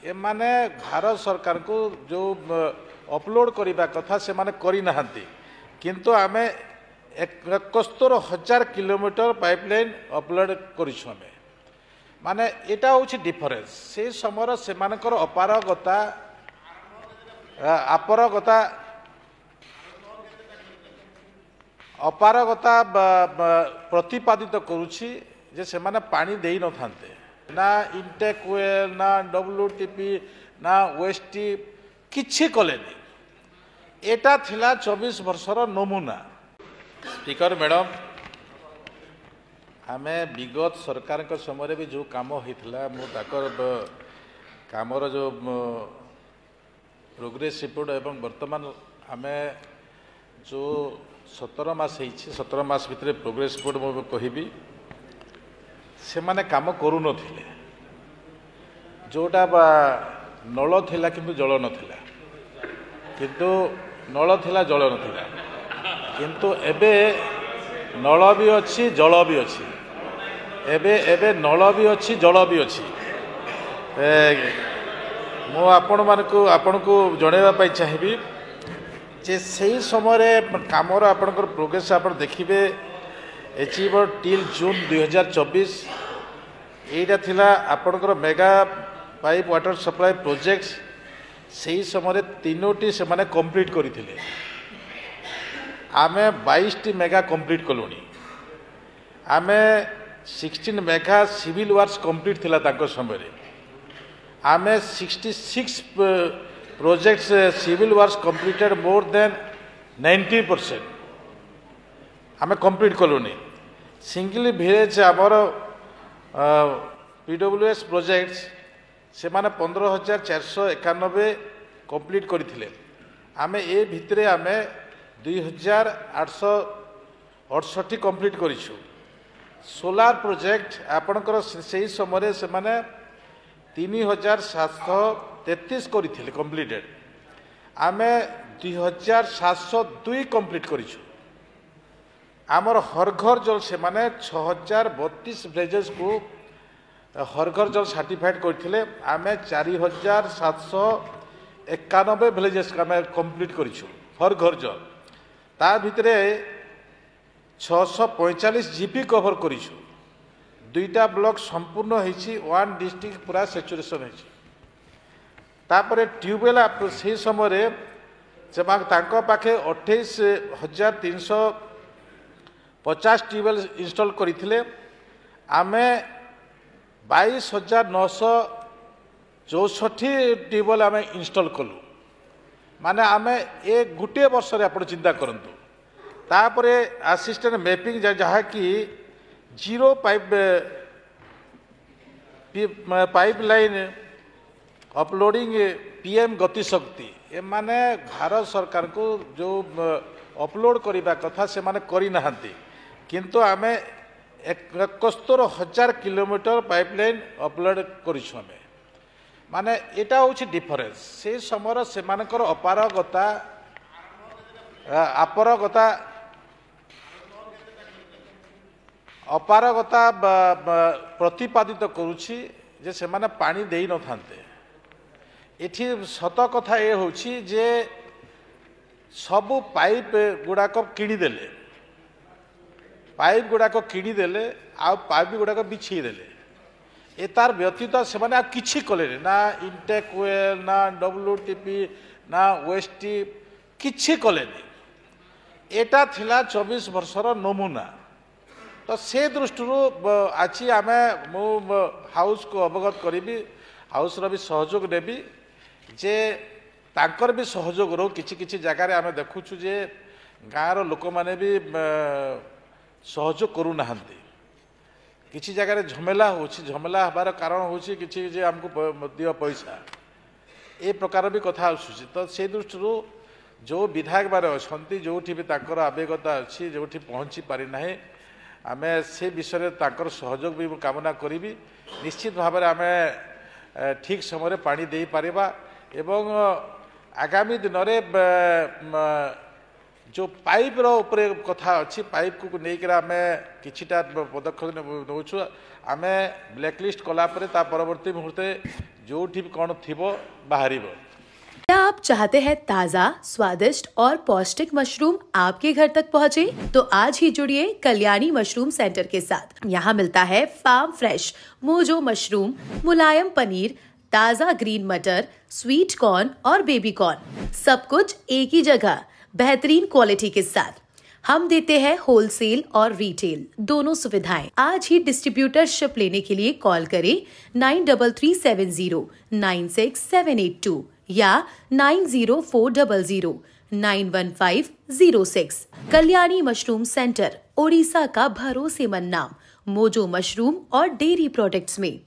एमाने भारत सरकार को जो अपलोड करने कथा से माने करी नहांती किंतु आमे 71,000 किलोमीटर पाइपलाइन अपलोड करिछु आमे माने एटा होछि डिफरेंस से समर से मानकर अपारगता प्रतिपादित करुछि जे से माने पानी देई न थांते ना इंटेक वेल ना डब्ल्यूटीपी ना ओएसटी किछि कलेनी एटा थिला 24 वर्षर नमूना। स्पीकर मैडम आमे विगत सरकार के समय भी जो काम होइथिला मु ताकर कामर जो प्रोग्रेस रिपोर्ट एवं वर्तमान आमे जो 17 मास 17 मास भितर प्रोग्रेस रिपोर्ट मु कहबी से माने काम करू नथिले जोटा नल थिला किंतु जल नथिला किंतु नल थिला जल नथिला किंतु एबे नल भी अच्छी जल भी अच्छी एबे नल भी अच्छी जल भी अच्छी मु आपण को जनइबा पई चाहिबी जे सही समय कामर आपनकर प्रोग्रेस आप देखिए अचीव टिल जून 2024 एटा थिला आपनकर mega pipe water supply project सही समय 3टी से माने कंप्लीट करथिले आमे 22टी मेगा कंप्लीट कलुनी आमे 16 मेगा सिविल वर्क्स कंप्लीट थिला ताको समय आमे 66 projects civil works completed more than 90% आमे कंप्लीट कलुनी सिंगल विलेज आमर पीडब्ल्यूएस प्रोजेक्ट्स से माने 15,491 कंप्लीट करथिले आमे ए भितरे आमे 2,868 कंप्लीट करिछु। सोलार प्रोजेक्ट आपनकर सही समय से माने 3,733 करथिले कंप्लीटेड आमे 2,702 कंप्लीट करिछु। आमर हर घर जल से माने 6,032 विलेजेस को हर घर जल सर्टिफाइड करथिले आमे 4,791 विलेजेस का आमे कंप्लीट करिछु हर घर जल ता भितरे 645 जीपी कवर करिछु 2टा ब्लॉक संपूर्ण होइछि 1 डिस्ट्रिक्ट पूरा सैचुरेशन होइछि तापरे ट्यूबवेल से समय जब तांको पाखे 28,350 ट्यूबवेल इंस्टॉल करथिले आमे 22,964 ट्यूबवेल आमे इंस्टॉल कलु माने आमे एक गुटे वर्ष रे आपण चिंता करंतु तापरे असिस्टेंट मैपिंग जहाँ कि जीरो पाइपलाइन अपलोडिंग पीएम गति शक्ति ए माने भारत सरकार को जो अपलोड करने कथा से माने करी नहांती किंतु आमे 71,000 किलोमीटर पाइपलाइन अपलोड करिछु आमे माने एटा होछि डिफरेंस से समर से मानकर अपारगता प्रतिपादित करुछि जे से माने पानी देई न थांते एठी सत कथा ए होछि जे सबु पाइप गुड़ाक किणीदेले पाइप गुड़ाक किणीदेले आ पाइप गुड़ाक बिछी देले ए तार व्यतीत से माने किछि कले ना इंटेक वेल ना डब्ल्यूटीपी ना ओएसटी किछि कलेनी एटा थिला 24 वर्षर नमूना तो से दृष्टि आज आम मु हाउस को अवगत करी हाउस भी सहयोग नेबी जे तांकर भी सहयोग रो किछि जगार आम देखुछु जे गाँव लोक मैंने भी सहयोग करू नाहंती किछि जगार झमेला झमेला हबार कारण होछि किछि जे हमको दियो पैसा ए प्रकार भी कथा आसुछि तो से दृष्टि जो विधायक माने अछंती जोठी भी तांकर आवेगता अछि जोठी पहुंची पारि नाही आमे से विषय तांकर सहयोग भी कामना करी निश्चित भाव में आमे ठीक समय पानी दे पारिबा एवं आगामी दिन में जो पाइप रे कथा अच्छी पाइप को लेकर आम किछिटा पदक्षेप नौछु आम ब्लैकलिस्ट कलापर ता परवर्ती मुहूर्ते जो कौन थिबो बाहरिबो। क्या आप चाहते हैं ताज़ा, स्वादिष्ट और पौष्टिक मशरूम आपके घर तक पहुंचे? तो आज ही जुड़िए कल्याणी मशरूम सेंटर के साथ। यहाँ मिलता है फार्म फ्रेश मोजो मशरूम, मुलायम पनीर, ताज़ा ग्रीन मटर, स्वीट कॉर्न और बेबी कॉर्न, सब कुछ एक ही जगह बेहतरीन क्वालिटी के साथ। हम देते हैं होलसेल और रिटेल दोनों सुविधाएं। आज ही डिस्ट्रीब्यूटरशिप लेने के लिए कॉल करें 9337096782 या 9040091506। कल्याणी मशरूम सेंटर, ओडिशा का भरोसेमंद नाम मोजो मशरूम और डेयरी प्रोडक्ट्स में।